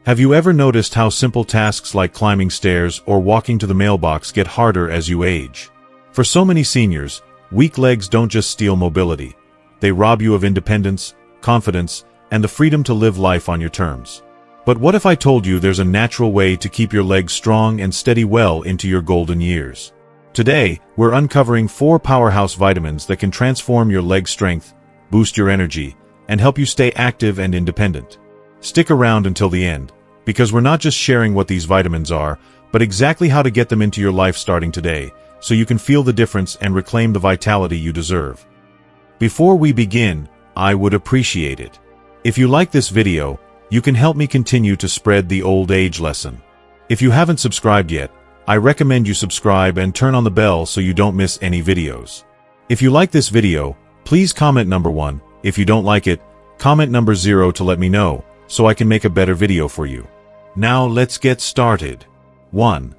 Have you ever noticed how simple tasks like climbing stairs or walking to the mailbox get harder as you age? For so many seniors, weak legs don't just steal mobility. They rob you of independence, confidence, and the freedom to live life on your terms. But what if I told you there's a natural way to keep your legs strong and steady well into your golden years? Today, we're uncovering 4 powerhouse vitamins that can transform your leg strength, boost your energy, and help you stay active and independent. Stick around until the end, because we're not just sharing what these vitamins are, but exactly how to get them into your life starting today, so you can feel the difference and reclaim the vitality you deserve. Before we begin, I would appreciate it if you like this video. You can help me continue to spread the old age lesson. If you haven't subscribed yet, I recommend you subscribe and turn on the bell so you don't miss any videos. If you like this video, please comment number 1. If you don't like it, comment number 0 to let me know, so I can make a better video for you. Now let's get started. 1.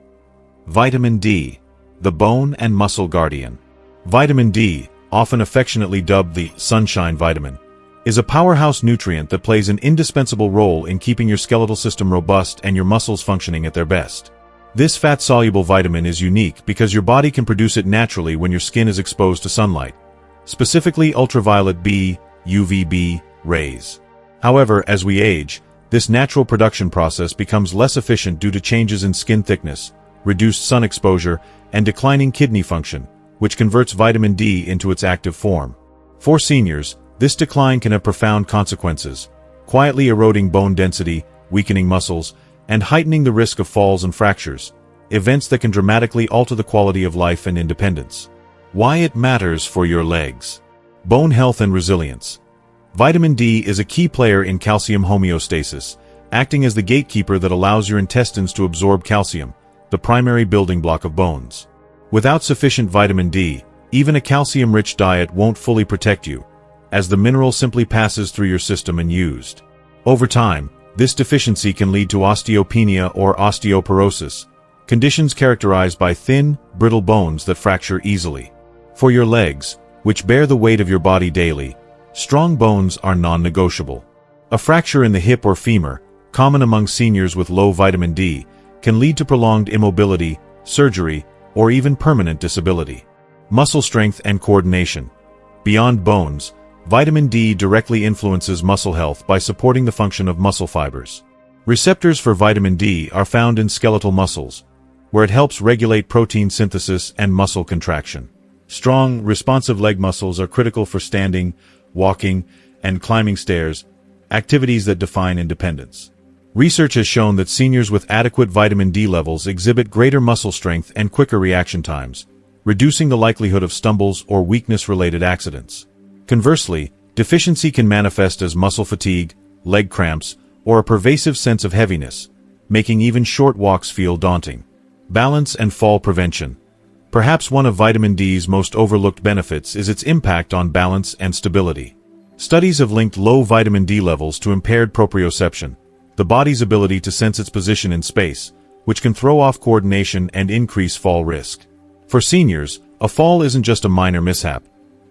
Vitamin D, the bone and muscle guardian. Vitamin D, often affectionately dubbed the sunshine vitamin, is a powerhouse nutrient that plays an indispensable role in keeping your skeletal system robust and your muscles functioning at their best. This fat-soluble vitamin is unique because your body can produce it naturally when your skin is exposed to sunlight, specifically ultraviolet B, UVB, rays. However, as we age, this natural production process becomes less efficient due to changes in skin thickness, reduced sun exposure, and declining kidney function, which converts vitamin D into its active form. For seniors, this decline can have profound consequences, quietly eroding bone density, weakening muscles, and heightening the risk of falls and fractures, events that can dramatically alter the quality of life and independence. Why it matters for your legs. Bone health and resilience. Vitamin D is a key player in calcium homeostasis, acting as the gatekeeper that allows your intestines to absorb calcium, the primary building block of bones. Without sufficient vitamin D, even a calcium-rich diet won't fully protect you, as the mineral simply passes through your system unused. Over time, this deficiency can lead to osteopenia or osteoporosis, conditions characterized by thin, brittle bones that fracture easily. For your legs, which bear the weight of your body daily, strong bones are non-negotiable. A fracture in the hip or femur, common among seniors with low vitamin D, can lead to prolonged immobility, surgery, or even permanent disability. Muscle strength and coordination. Beyond bones, vitamin D directly influences muscle health by supporting the function of muscle fibers. Receptors for vitamin D are found in skeletal muscles, where it helps regulate protein synthesis and muscle contraction. Strong, responsive leg muscles are critical for standing, walking, and climbing stairs, activities that define independence. Research has shown that seniors with adequate vitamin D levels exhibit greater muscle strength and quicker reaction times, reducing the likelihood of stumbles or weakness-related accidents. Conversely, deficiency can manifest as muscle fatigue, leg cramps, or a pervasive sense of heaviness, making even short walks feel daunting. Balance and fall prevention. Perhaps one of vitamin D's most overlooked benefits is its impact on balance and stability. Studies have linked low vitamin D levels to impaired proprioception, the body's ability to sense its position in space, which can throw off coordination and increase fall risk. For seniors, a fall isn't just a minor mishap.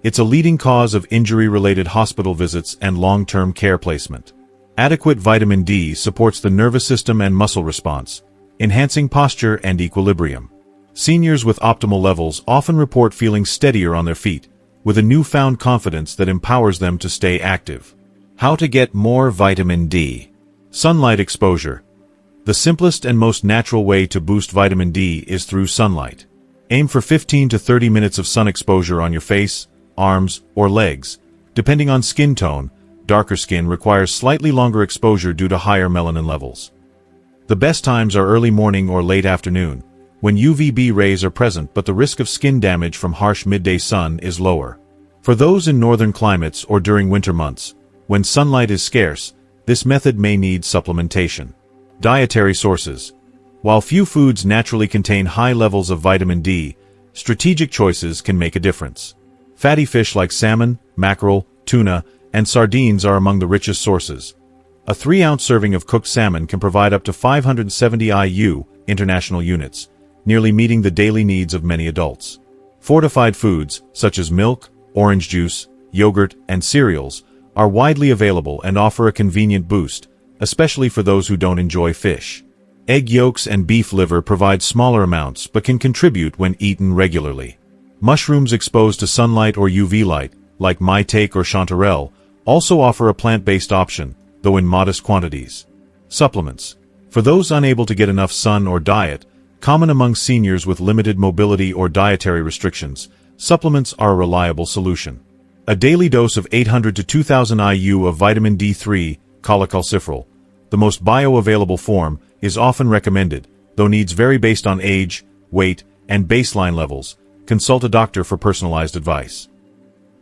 It's a leading cause of injury-related hospital visits and long-term care placement. Adequate vitamin D supports the nervous system and muscle response, enhancing posture and equilibrium. Seniors with optimal levels often report feeling steadier on their feet, with a newfound confidence that empowers them to stay active. How to get more vitamin D. Sunlight exposure. The simplest and most natural way to boost vitamin D is through sunlight. Aim for 15 to 30 minutes of sun exposure on your face, arms, or legs. Depending on skin tone, darker skin requires slightly longer exposure due to higher melanin levels. The best times are early morning or late afternoon, when UVB rays are present but the risk of skin damage from harsh midday sun is lower. For those in northern climates or during winter months, when sunlight is scarce, this method may need supplementation. Dietary sources. While few foods naturally contain high levels of vitamin D, strategic choices can make a difference. Fatty fish like salmon, mackerel, tuna, and sardines are among the richest sources. A 3-ounce serving of cooked salmon can provide up to 570 IU, international units, nearly meeting the daily needs of many adults. Fortified foods, such as milk, orange juice, yogurt, and cereals, are widely available and offer a convenient boost, especially for those who don't enjoy fish. Egg yolks and beef liver provide smaller amounts but can contribute when eaten regularly. Mushrooms exposed to sunlight or UV light, like maitake or chanterelle, also offer a plant-based option, though in modest quantities. Supplements. For those unable to get enough sun or diet, common among seniors with limited mobility or dietary restrictions, supplements are a reliable solution. A daily dose of 800 to 2000 IU of vitamin D3, cholecalciferol, the most bioavailable form, is often recommended, though needs vary based on age, weight, and baseline levels. Consult a doctor for personalized advice.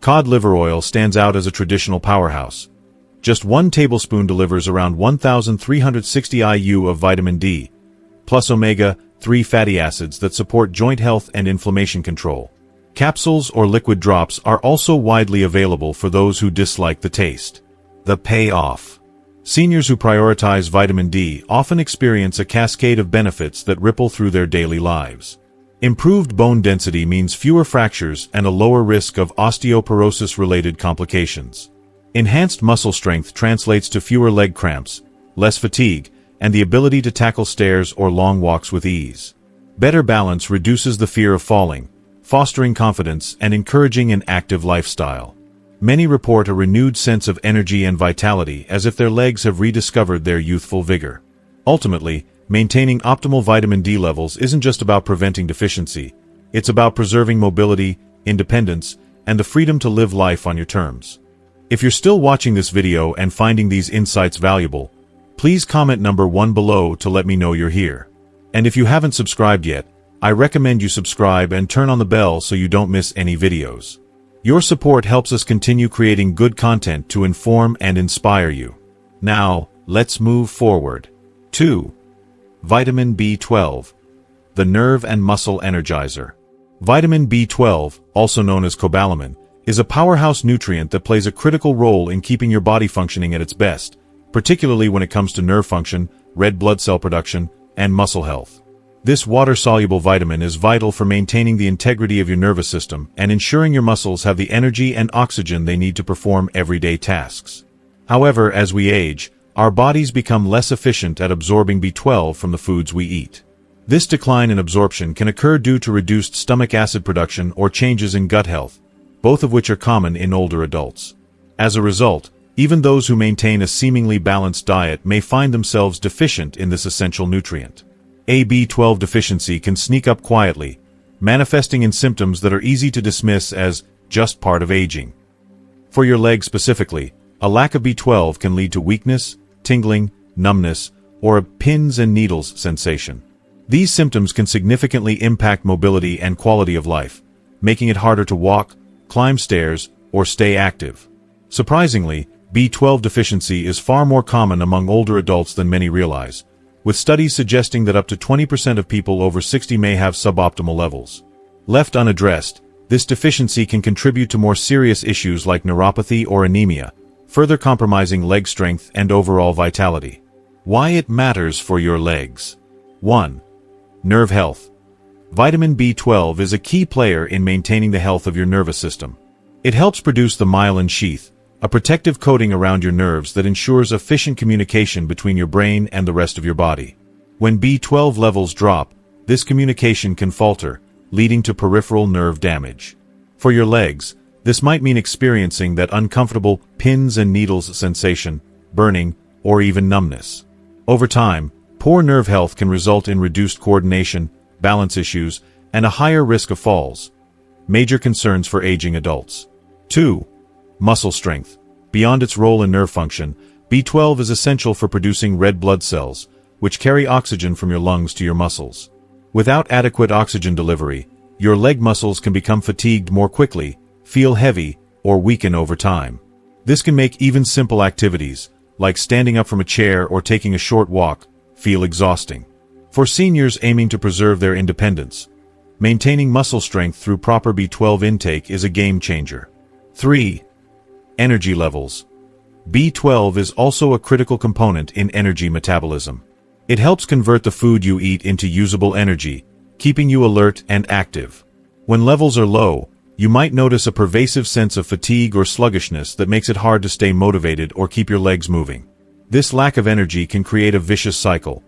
Cod liver oil stands out as a traditional powerhouse. Just 1 tablespoon delivers around 1,360 IU of vitamin D, plus omega-3 fatty acids that support joint health and inflammation control. Capsules or liquid drops are also widely available for those who dislike the taste. The payoff. Seniors who prioritize vitamin D often experience a cascade of benefits that ripple through their daily lives. Improved bone density means fewer fractures and a lower risk of osteoporosis-related complications. Enhanced muscle strength translates to fewer leg cramps, less fatigue, and the ability to tackle stairs or long walks with ease. Better balance reduces the fear of falling, fostering confidence and encouraging an active lifestyle. Many report a renewed sense of energy and vitality as if their legs have rediscovered their youthful vigor. Ultimately, maintaining optimal vitamin D levels isn't just about preventing deficiency, it's about preserving mobility, independence, and the freedom to live life on your terms. If you're still watching this video and finding these insights valuable, please comment number 1 below to let me know you're here. And if you haven't subscribed yet, I recommend you subscribe and turn on the bell so you don't miss any videos. Your support helps us continue creating good content to inform and inspire you. Now, let's move forward. 2. Vitamin B12, the nerve and muscle energizer. Vitamin B12, also known as cobalamin, is a powerhouse nutrient that plays a critical role in keeping your body functioning at its best, particularly when it comes to nerve function, red blood cell production, and muscle health. This water-soluble vitamin is vital for maintaining the integrity of your nervous system and ensuring your muscles have the energy and oxygen they need to perform everyday tasks. However, as we age, our bodies become less efficient at absorbing B12 from the foods we eat. This decline in absorption can occur due to reduced stomach acid production or changes in gut health, both of which are common in older adults. As a result, even those who maintain a seemingly balanced diet may find themselves deficient in this essential nutrient. A B12 deficiency can sneak up quietly, manifesting in symptoms that are easy to dismiss as just part of aging. For your legs specifically, a lack of B12 can lead to weakness, tingling, numbness, or a pins and needles sensation. These symptoms can significantly impact mobility and quality of life, making it harder to walk, climb stairs, or stay active. Surprisingly, B12 deficiency is far more common among older adults than many realize, with studies suggesting that up to 20% of people over 60 may have suboptimal levels. Left unaddressed, this deficiency can contribute to more serious issues like neuropathy or anemia, further compromising leg strength and overall vitality. Why it matters for your legs. 1. Nerve health. Vitamin B12 is a key player in maintaining the health of your nervous system. It helps produce the myelin sheath, a protective coating around your nerves that ensures efficient communication between your brain and the rest of your body. When B12 levels drop, this communication can falter, leading to peripheral nerve damage. For your legs, this might mean experiencing that uncomfortable pins and needles sensation, burning, or even numbness. Over time, poor nerve health can result in reduced coordination, balance issues, and a higher risk of falls. Major concerns for aging adults. 2. Muscle strength. Beyond its role in nerve function, B12 is essential for producing red blood cells, which carry oxygen from your lungs to your muscles. Without adequate oxygen delivery, your leg muscles can become fatigued more quickly, feel heavy, or weaken over time. This can make even simple activities, like standing up from a chair or taking a short walk, feel exhausting. For seniors aiming to preserve their independence, maintaining muscle strength through proper B12 intake is a game changer. 3. Energy levels. B12 is also a critical component in energy metabolism. It helps convert the food you eat into usable energy, keeping you alert and active. When levels are low, you might notice a pervasive sense of fatigue or sluggishness that makes it hard to stay motivated or keep your legs moving. This lack of energy can create a vicious cycle.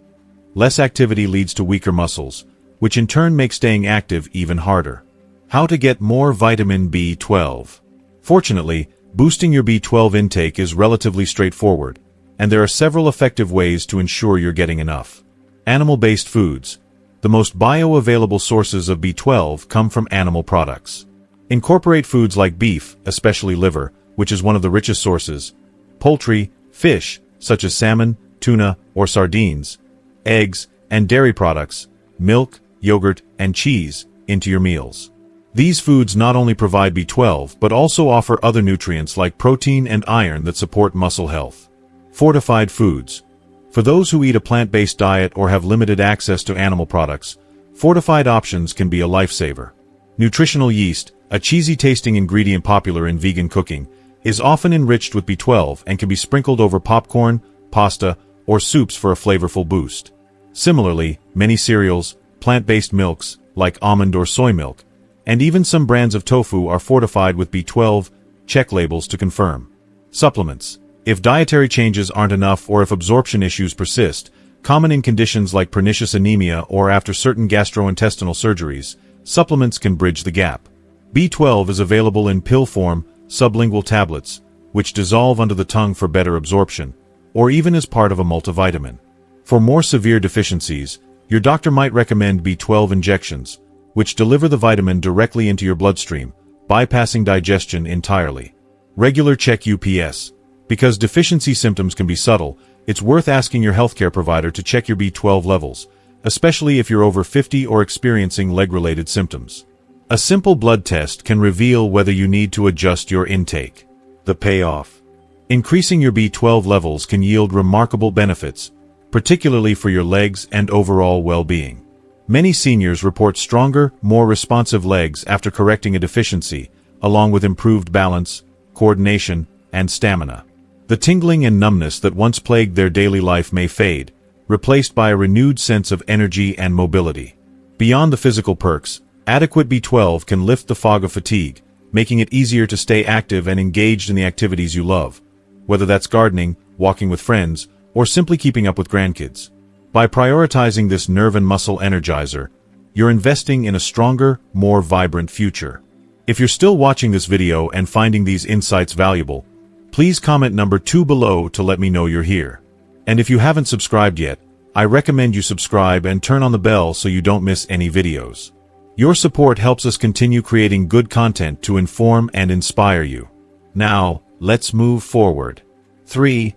Less activity leads to weaker muscles, which in turn makes staying active even harder. How to get more vitamin B12. Fortunately, boosting your B12 intake is relatively straightforward, and there are several effective ways to ensure you're getting enough. Animal-based foods. The most bioavailable sources of B12 come from animal products. Incorporate foods like beef, especially liver, which is one of the richest sources, poultry, fish, such as salmon, tuna, or sardines, eggs, and dairy products, milk, yogurt, and cheese, into your meals. These foods not only provide B12 but also offer other nutrients like protein and iron that support muscle health. Fortified foods. For those who eat a plant-based diet or have limited access to animal products, fortified options can be a lifesaver. Nutritional yeast, a cheesy-tasting ingredient popular in vegan cooking, is often enriched with B12 and can be sprinkled over popcorn, pasta, or soups for a flavorful boost. Similarly, many cereals, plant-based milks, like almond or soy milk, and even some brands of tofu are fortified with B12, check labels to confirm. Supplements. If dietary changes aren't enough or if absorption issues persist, common in conditions like pernicious anemia or after certain gastrointestinal surgeries, supplements can bridge the gap. B12 is available in pill form, sublingual tablets, which dissolve under the tongue for better absorption, or even as part of a multivitamin. For more severe deficiencies, your doctor might recommend B12 injections, which deliver the vitamin directly into your bloodstream, bypassing digestion entirely. Regular check UPS. Because deficiency symptoms can be subtle, it's worth asking your healthcare provider to check your B12 levels, especially if you're over 50 or experiencing leg-related symptoms. A simple blood test can reveal whether you need to adjust your intake. The payoff. Increasing your B12 levels can yield remarkable benefits, particularly for your legs and overall well-being. Many seniors report stronger, more responsive legs after correcting a deficiency, along with improved balance, coordination, and stamina. The tingling and numbness that once plagued their daily life may fade, replaced by a renewed sense of energy and mobility. Beyond the physical perks, adequate B12 can lift the fog of fatigue, making it easier to stay active and engaged in the activities you love, whether that's gardening, walking with friends, or simply keeping up with grandkids. By prioritizing this nerve and muscle energizer, you're investing in a stronger, more vibrant future. If you're still watching this video and finding these insights valuable, please comment number 2 below to let me know you're here. And if you haven't subscribed yet, I recommend you subscribe and turn on the bell so you don't miss any videos. Your support helps us continue creating good content to inform and inspire you. Now, let's move forward. 3.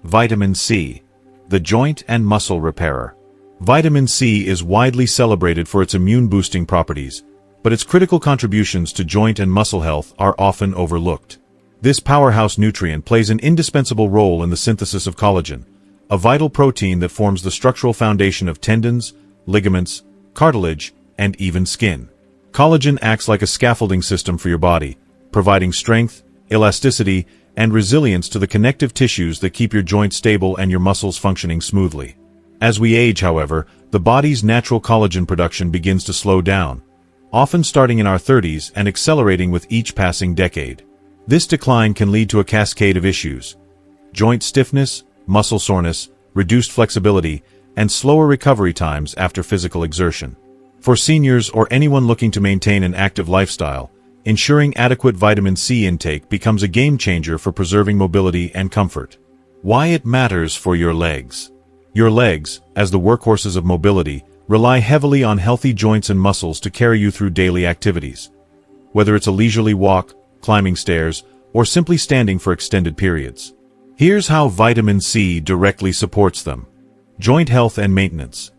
Vitamin C, the joint and muscle repairer. Vitamin C is widely celebrated for its immune-boosting properties, but its critical contributions to joint and muscle health are often overlooked. This powerhouse nutrient plays an indispensable role in the synthesis of collagen, a vital protein that forms the structural foundation of tendons, ligaments, cartilage, and even skin. Collagen acts like a scaffolding system for your body, providing strength, elasticity, and resilience to the connective tissues that keep your joints stable and your muscles functioning smoothly. As we age, however, the body's natural collagen production begins to slow down, often starting in our 30s and accelerating with each passing decade. This decline can lead to a cascade of issues: joint stiffness, muscle soreness, reduced flexibility, and slower recovery times after physical exertion. For seniors or anyone looking to maintain an active lifestyle, ensuring adequate vitamin C intake becomes a game-changer for preserving mobility and comfort. Why it matters for your legs. Your legs, as the workhorses of mobility, rely heavily on healthy joints and muscles to carry you through daily activities. Whether it's a leisurely walk, climbing stairs, or simply standing for extended periods. Here's how vitamin C directly supports them. Joint health and maintenance.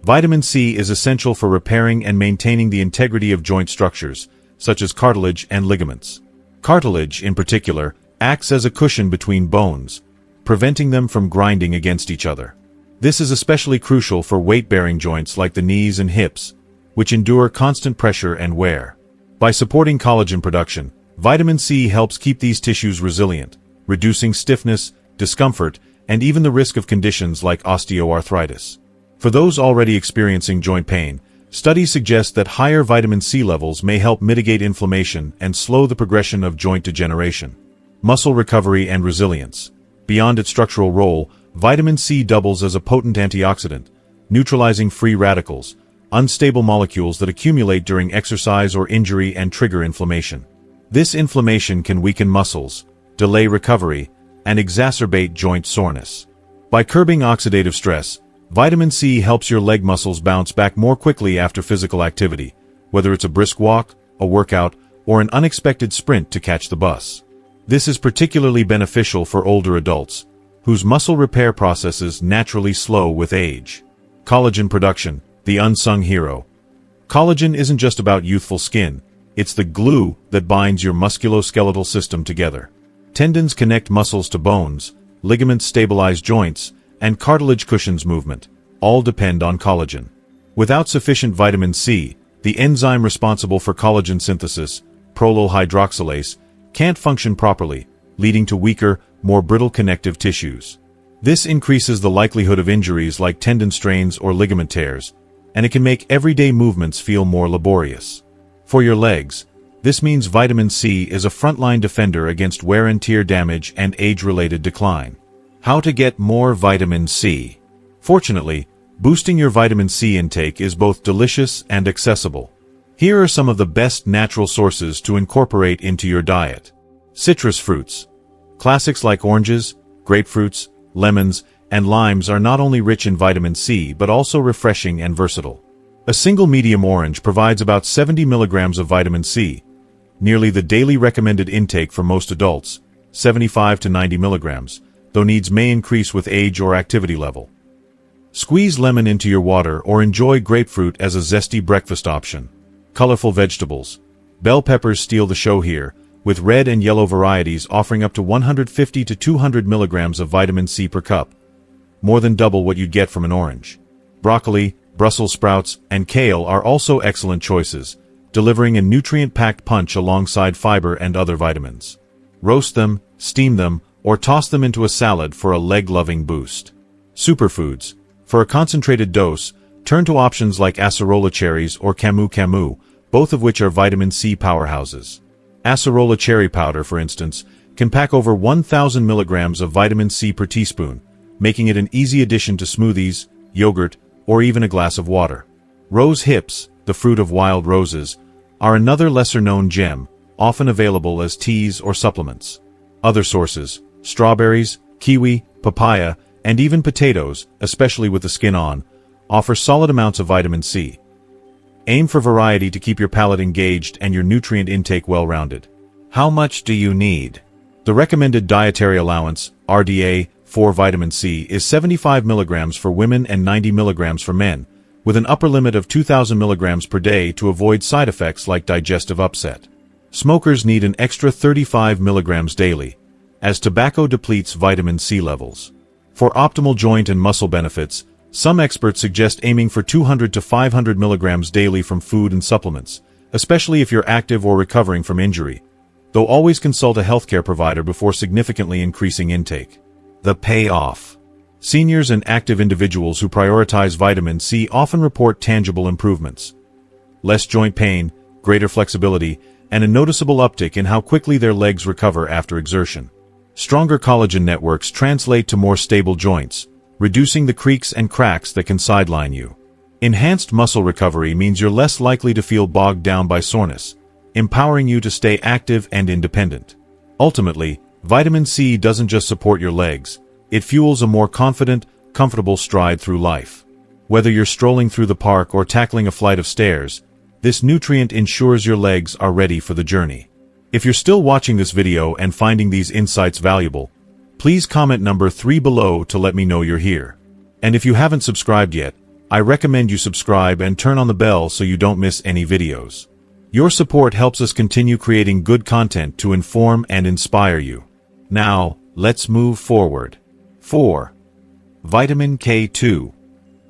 Vitamin C is essential for repairing and maintaining the integrity of joint structures, such as cartilage and ligaments. Cartilage, in particular, acts as a cushion between bones, preventing them from grinding against each other. This is especially crucial for weight-bearing joints like the knees and hips, which endure constant pressure and wear. By supporting collagen production, vitamin C helps keep these tissues resilient, reducing stiffness, discomfort, and even the risk of conditions like osteoarthritis. For those already experiencing joint pain, studies suggest that higher vitamin C levels may help mitigate inflammation and slow the progression of joint degeneration. Muscle recovery and resilience. Beyond its structural role, vitamin C doubles as a potent antioxidant, neutralizing free radicals, unstable molecules that accumulate during exercise or injury and trigger inflammation. This inflammation can weaken muscles, delay recovery, and exacerbate joint soreness. By curbing oxidative stress, vitamin C helps your leg muscles bounce back more quickly after physical activity, whether it's a brisk walk, a workout, or an unexpected sprint to catch the bus. This is particularly beneficial for older adults, whose muscle repair processes naturally slow with age. Collagen production, the unsung hero. Collagen isn't just about youthful skin, it's the glue that binds your musculoskeletal system together. Tendons connect muscles to bones, ligaments stabilize joints, and cartilage cushions movement, all depend on collagen. Without sufficient vitamin C, the enzyme responsible for collagen synthesis, prolyl hydroxylase, can't function properly, leading to weaker, more brittle connective tissues. This increases the likelihood of injuries like tendon strains or ligament tears, and it can make everyday movements feel more laborious. For your legs, this means vitamin C is a frontline defender against wear and tear damage and age-related decline. How to get more vitamin C? Fortunately, boosting your vitamin C intake is both delicious and accessible. Here are some of the best natural sources to incorporate into your diet. Citrus fruits. Classics like oranges, grapefruits, lemons, and limes are not only rich in vitamin C but also refreshing and versatile. A single medium orange provides about 70 milligrams of vitamin C, nearly the daily recommended intake for most adults, 75 to 90 milligrams, though needs may increase with age or activity level. Squeeze lemon into your water or enjoy grapefruit as a zesty breakfast option. Colorful vegetables. Bell peppers steal the show here, with red and yellow varieties offering up to 150 to 200 milligrams of vitamin C per cup, more than double what you'd get from an orange. Broccoli, Brussels sprouts, and kale are also excellent choices, delivering a nutrient-packed punch alongside fiber and other vitamins. Roast them, steam them, or toss them into a salad for a leg-loving boost. Superfoods. For a concentrated dose, turn to options like acerola cherries or camu camu, both of which are vitamin C powerhouses. Acerola cherry powder, for instance, can pack over 1,000 milligrams of vitamin C per teaspoon, making it an easy addition to smoothies, yogurt, or even a glass of water. Rose hips, the fruit of wild roses, are another lesser-known gem, often available as teas or supplements. Other sources: strawberries, kiwi, papaya, and even potatoes, especially with the skin on, offer solid amounts of vitamin C. Aim for variety to keep your palate engaged and your nutrient intake well-rounded. How much do you need? The recommended dietary allowance, RDA, for vitamin C is 75 milligrams for women and 90 milligrams for men, with an upper limit of 2,000 milligrams per day to avoid side effects like digestive upset. Smokers need an extra 35 milligrams daily, as tobacco depletes vitamin C levels. For optimal joint and muscle benefits, some experts suggest aiming for 200 to 500 milligrams daily from food and supplements, especially if you're active or recovering from injury, though always consult a healthcare provider before significantly increasing intake. The payoff. Seniors and active individuals who prioritize vitamin C often report tangible improvements. Less joint pain, greater flexibility, and a noticeable uptick in how quickly their legs recover after exertion. Stronger collagen networks translate to more stable joints, reducing the creaks and cracks that can sideline you. Enhanced muscle recovery means you're less likely to feel bogged down by soreness, empowering you to stay active and independent. Ultimately, vitamin C doesn't just support your legs, it fuels a more confident, comfortable stride through life. Whether you're strolling through the park or tackling a flight of stairs, this nutrient ensures your legs are ready for the journey. If you're still watching this video and finding these insights valuable, please comment number 3 below to let me know you're here. And if you haven't subscribed yet, I recommend you subscribe and turn on the bell so you don't miss any videos. Your support helps us continue creating good content to inform and inspire you. Now, let's move forward. 4. Vitamin K2,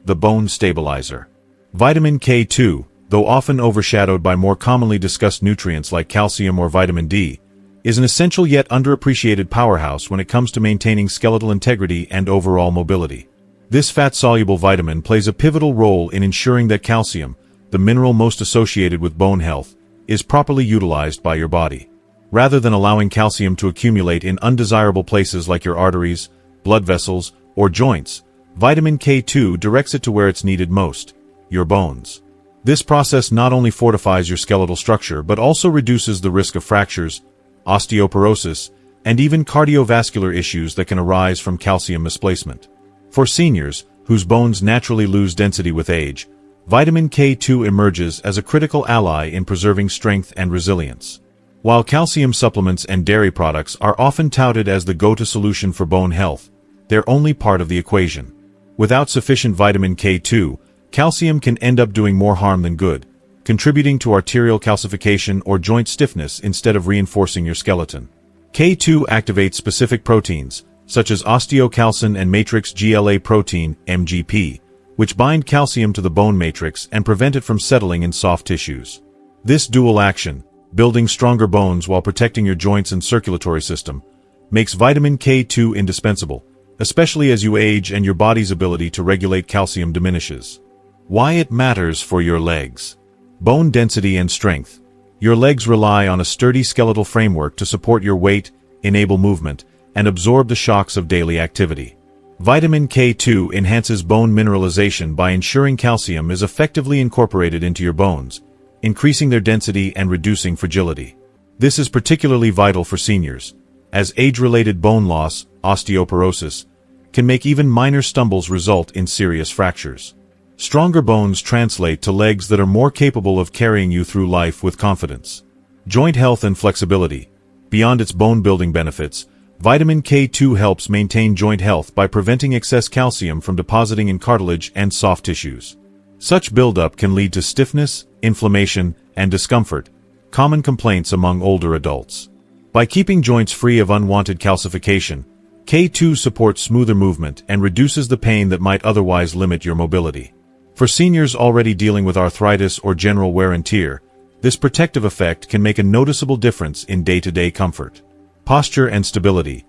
the bone stabilizer. Vitamin K2, though often overshadowed by more commonly discussed nutrients like calcium or vitamin D, is an essential yet underappreciated powerhouse when it comes to maintaining skeletal integrity and overall mobility. This fat-soluble vitamin plays a pivotal role in ensuring that calcium, the mineral most associated with bone health, is properly utilized by your body. rather than allowing calcium to accumulate in undesirable places like your arteries, blood vessels, or joints. Vitamin K2 directs it to where it's needed most, your bones. This process not only fortifies your skeletal structure but also reduces the risk of fractures, osteoporosis, and even cardiovascular issues that can arise from calcium misplacement. For seniors, whose bones naturally lose density with age, vitamin K2 emerges as a critical ally in preserving strength and resilience. While calcium supplements and dairy products are often touted as the go-to solution for bone health, they're only part of the equation. Without sufficient vitamin K2, calcium can end up doing more harm than good, contributing to arterial calcification or joint stiffness instead of reinforcing your skeleton. K2 activates specific proteins, such as osteocalcin and matrix GLA protein, MGP, which bind calcium to the bone matrix and prevent it from settling in soft tissues. This dual action, building stronger bones while protecting your joints and circulatory system, makes vitamin K2 indispensable, especially as you age and your body's ability to regulate calcium diminishes. Why it matters for your legs. Bone density and strength. Your legs rely on a sturdy skeletal framework to support your weight, enable movement, and absorb the shocks of daily activity. Vitamin K2 enhances bone mineralization by ensuring calcium is effectively incorporated into your bones, increasing their density and reducing fragility. This is particularly vital for seniors, as age-related bone loss, osteoporosis, can make even minor stumbles result in serious fractures. Stronger bones translate to legs that are more capable of carrying you through life with confidence. Joint health and flexibility. Beyond its bone-building benefits, vitamin K2 helps maintain joint health by preventing excess calcium from depositing in cartilage and soft tissues. Such buildup can lead to stiffness, inflammation, and discomfort, common complaints among older adults. By keeping joints free of unwanted calcification, K2 supports smoother movement and reduces the pain that might otherwise limit your mobility. For seniors already dealing with arthritis or general wear and tear, this protective effect can make a noticeable difference in day-to-day comfort. Posture and stability.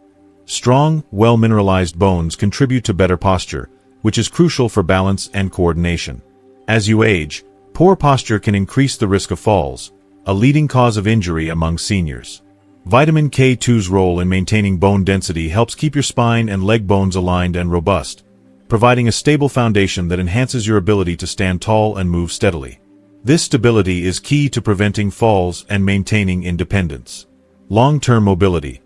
Strong, well-mineralized bones contribute to better posture, which is crucial for balance and coordination. As you age, poor posture can increase the risk of falls, a leading cause of injury among seniors. Vitamin K2's role in maintaining bone density helps keep your spine and leg bones aligned and robust, providing a stable foundation that enhances your ability to stand tall and move steadily. This stability is key to preventing falls and maintaining independence. Long-term mobility.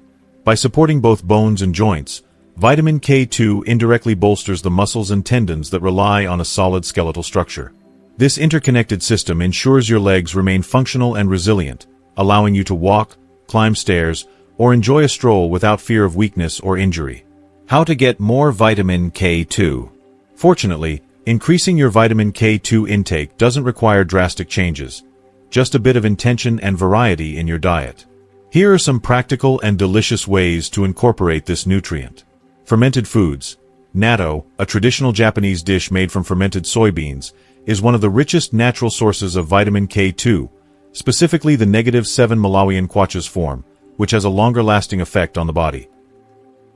By supporting both bones and joints, vitamin K2 indirectly bolsters the muscles and tendons that rely on a solid skeletal structure. This interconnected system ensures your legs remain functional and resilient, allowing you to walk, climb stairs, or enjoy a stroll without fear of weakness or injury. How to get more vitamin K2. Fortunately, increasing your vitamin K2 intake doesn't require drastic changes, just a bit of intention and variety in your diet. Here are some practical and delicious ways to incorporate this nutrient. Fermented foods. Natto, a traditional Japanese dish made from fermented soybeans, is one of the richest natural sources of vitamin K2, specifically the -7 Malawian Kwacha's form, which has a longer-lasting effect on the body.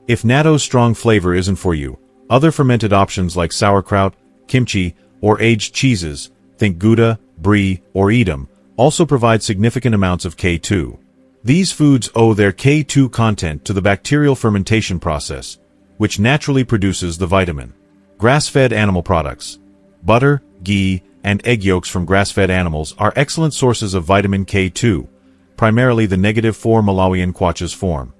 If natto's strong flavor isn't for you, other fermented options like sauerkraut, kimchi, or aged cheeses, think Gouda, Brie, or Edam, also provide significant amounts of K2. These foods owe their K2 content to the bacterial fermentation process, which naturally produces the vitamin. Grass-fed animal products. Butter, ghee, and egg yolks from grass-fed animals are excellent sources of vitamin K2, primarily the -4 Malawian Kwacha's form.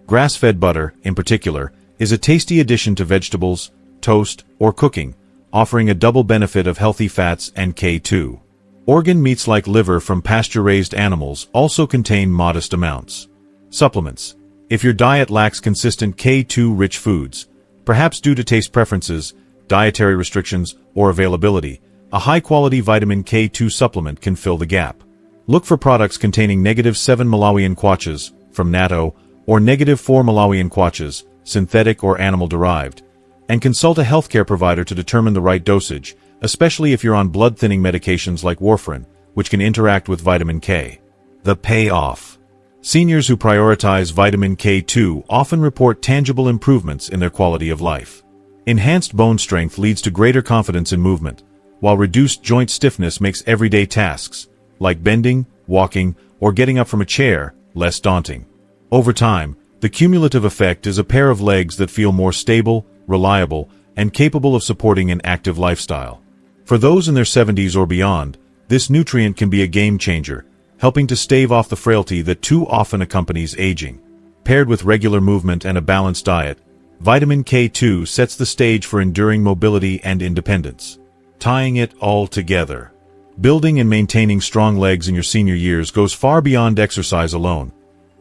Grass-fed butter, in particular, is a tasty addition to vegetables, toast, or cooking, offering a double benefit of healthy fats and K2. Organ meats like liver from pasture-raised animals also contain modest amounts. Supplements. If your diet lacks consistent K2-rich foods, perhaps due to taste preferences, dietary restrictions, or availability, a high-quality vitamin K2 supplement can fill the gap. Look for products containing -7 Malawian Kwachas, from natto, or -4 Malawian Kwachas, synthetic or animal-derived, and consult a healthcare provider to determine the right dosage, especially if you're on blood-thinning medications like warfarin, which can interact with vitamin K. The payoff. Seniors who prioritize vitamin K2 often report tangible improvements in their quality of life. Enhanced bone strength leads to greater confidence in movement, while reduced joint stiffness makes everyday tasks, like bending, walking, or getting up from a chair, less daunting. Over time, the cumulative effect is a pair of legs that feel more stable, reliable, and capable of supporting an active lifestyle. For those in their 70s or beyond, this nutrient can be a game changer, helping to stave off the frailty that too often accompanies aging. Paired with regular movement and a balanced diet, vitamin K2 sets the stage for enduring mobility and independence. Tying it all together. Building and maintaining strong legs in your senior years goes far beyond exercise alone.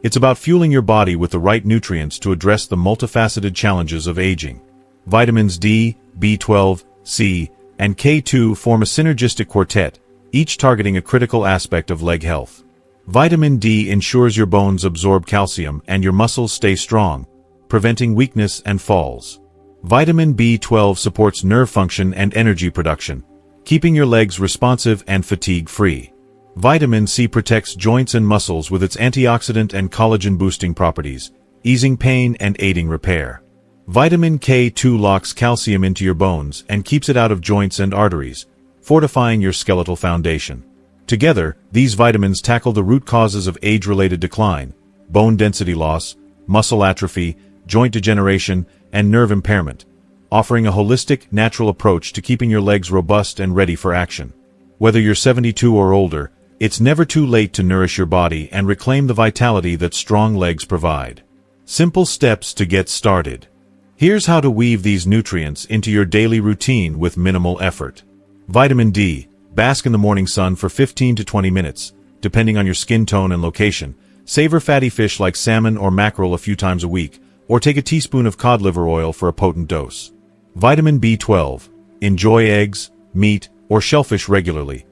It's about fueling your body with the right nutrients to address the multifaceted challenges of aging. Vitamins D, B12, C, and K2 form a synergistic quartet, each targeting a critical aspect of leg health. Vitamin D ensures your bones absorb calcium and your muscles stay strong, preventing weakness and falls. Vitamin B12 supports nerve function and energy production, keeping your legs responsive and fatigue-free. Vitamin C protects joints and muscles with its antioxidant and collagen-boosting properties, easing pain and aiding repair. Vitamin K2 locks calcium into your bones and keeps it out of joints and arteries, fortifying your skeletal foundation. Together, these vitamins tackle the root causes of age-related decline, bone density loss, muscle atrophy, joint degeneration, and nerve impairment, offering a holistic, natural approach to keeping your legs robust and ready for action. Whether you're 72 or older, it's never too late to nourish your body and reclaim the vitality that strong legs provide. Simple steps to get started. Here's how to weave these nutrients into your daily routine with minimal effort. Vitamin D. Bask in the morning sun for 15 to 20 minutes, depending on your skin tone and location. Savor fatty fish like salmon or mackerel a few times a week, or take a teaspoon of cod liver oil for a potent dose. Vitamin B12. Enjoy eggs, meat, or shellfish regularly.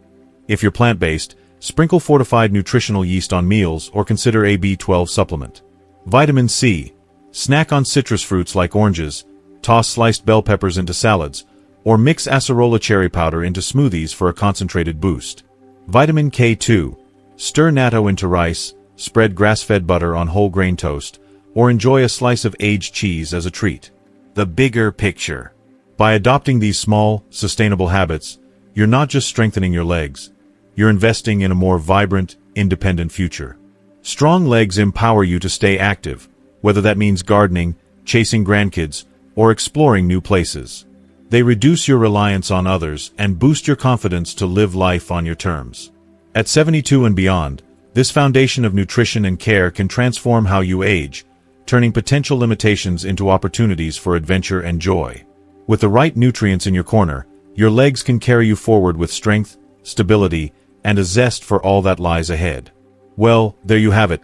If you're plant-based, sprinkle fortified nutritional yeast on meals or consider a B12 supplement. Vitamin C. Snack on citrus fruits like oranges, toss sliced bell peppers into salads, or mix acerola cherry powder into smoothies for a concentrated boost. Vitamin K2. Stir natto into rice, spread grass-fed butter on whole grain toast, or enjoy a slice of aged cheese as a treat. The bigger picture. By adopting these small, sustainable habits, you're not just strengthening your legs, you're investing in a more vibrant, independent future. Strong legs empower you to stay active, whether that means gardening, chasing grandkids, or exploring new places. They reduce your reliance on others and boost your confidence to live life on your terms. At 72 and beyond, this foundation of nutrition and care can transform how you age, turning potential limitations into opportunities for adventure and joy. With the right nutrients in your corner, your legs can carry you forward with strength, stability, and a zest for all that lies ahead. Well, there you have it.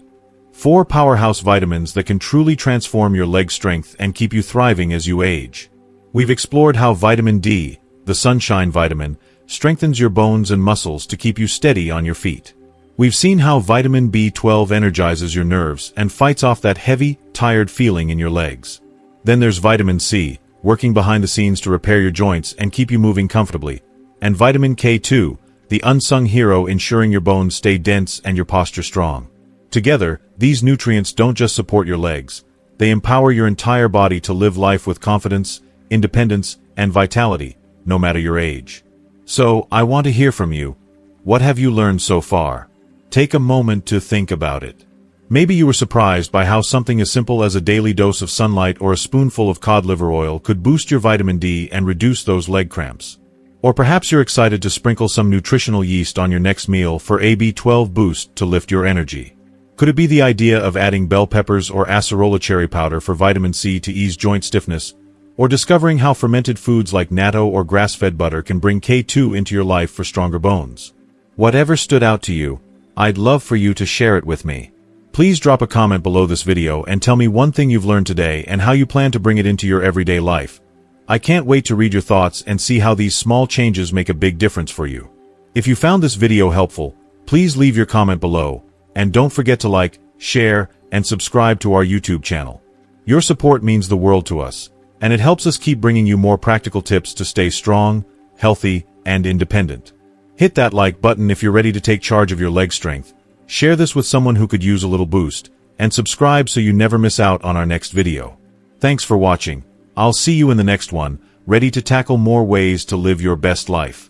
4 powerhouse vitamins that can truly transform your leg strength and keep you thriving as you age. We've explored how vitamin D, the sunshine vitamin, strengthens your bones and muscles to keep you steady on your feet. We've seen how vitamin B12 energizes your nerves and fights off that heavy, tired feeling in your legs. Then there's vitamin C, working behind the scenes to repair your joints and keep you moving comfortably. And vitamin K2, the unsung hero ensuring your bones stay dense and your posture strong. Together, these nutrients don't just support your legs, they empower your entire body to live life with confidence, independence, and vitality, no matter your age. So, I want to hear from you. What have you learned so far? Take a moment to think about it. Maybe you were surprised by how something as simple as a daily dose of sunlight or a spoonful of cod liver oil could boost your vitamin D and reduce those leg cramps. Or perhaps you're excited to sprinkle some nutritional yeast on your next meal for a B12 boost to lift your energy. Could it be the idea of adding bell peppers or acerola cherry powder for vitamin C to ease joint stiffness? Or discovering how fermented foods like natto or grass-fed butter can bring K2 into your life for stronger bones? Whatever stood out to you, I'd love for you to share it with me. Please drop a comment below this video and tell me one thing you've learned today and how you plan to bring it into your everyday life. I can't wait to read your thoughts and see how these small changes make a big difference for you. If you found this video helpful, please leave your comment below, and don't forget to like, share, and subscribe to our YouTube channel. Your support means the world to us, and it helps us keep bringing you more practical tips to stay strong, healthy, and independent. Hit that like button if you're ready to take charge of your leg strength. Share this with someone who could use a little boost, and subscribe so you never miss out on our next video. Thanks for watching. I'll see you in the next one, ready to tackle more ways to live your best life.